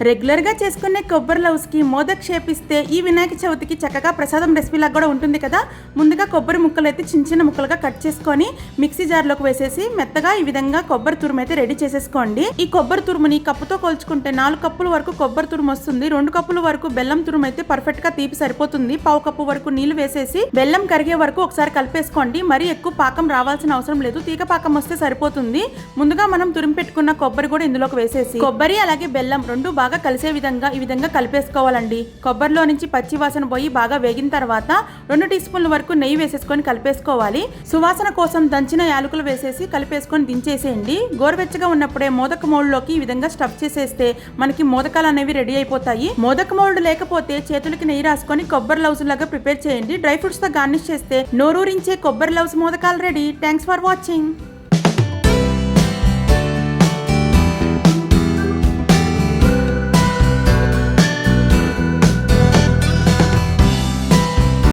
Regular గా చేసుకునే కొబ్బరి లవ్స్ కి మోదక్ షేప్ ఇస్తే ఈ వినాయక చవితికి చక్కగా ప్రసాదం రెసిపీ లాగా కూడా ఉంటుంది కదా. ముందుగా కొబ్బరి ముక్కలు అయితే చిన్న చిన్న ముక్కలుగా కట్ చేసుకొని మిక్సీ జార్ లోకి వేసేసి మెత్తగా ఈ విధంగా కొబ్బరి తురుము అయితే రెడీ చేసేసుకోండి. ఈ కొబ్బరి తురుముని కప్పుతో కొలుచుకుంటే 4 కప్పుల వరకు కొబ్బరి తురుము వస్తుంది. 2 కప్పుల వరకు బెల్లం తురుము అయితే పర్ఫెక్ట్ గా తీపి సరిపోతుంది. 1/2 కప్పు వరకు నీళ్లు వేసేసి బెల్లం కరిగే వరకు ఒకసారి కలిపేసుకోండి. మరి ఎక్కువ పాకం రావాల్సిన అవసరం లేదు, తీగ పాకం వస్తే సరిపోతుంది. ముందుగా మనం తురిమి పెట్టుకున్న కొబ్బరి కూడా ఇందులోకి వేసేసి కొబ్బరి అలాగే బెల్లం రెండు బాగా కలిసే విధంగా ఈ విధంగా కలిపేసుకోవాలండి. కొబ్బరిలో నుంచి పచ్చి వాసన పోయి బాగా వేగిన తర్వాత 2 టీ స్పూన్ల వరకు నెయ్యి వేసేసుకొని కలిపేసుకోవాలి. సువాసన కోసం దంచిన యాలకులు వేసేసి కలిపేసుకొని దించేసేయండి. గోరువెచ్చగా ఉన్నప్పుడే మోదక మోల్డ్లోకి ఈ విధంగా స్టఫ్ చేసేస్తే మనకి మోదకాలు అనేవి రెడీ అయిపోతాయి. మోదక మోల్డ్ లేకపోతే చేతులకి నెయ్యి రాసుకొని కొబ్బరి లవ్స్ లాగా ప్రిపేర్ చేయండి. డ్రై ఫ్రూట్స్ తో గార్నిష్ చేస్తే నోరూరించే కొబ్బరి లవ్స్ మోదకాలు రెడీ. Thanks for watching.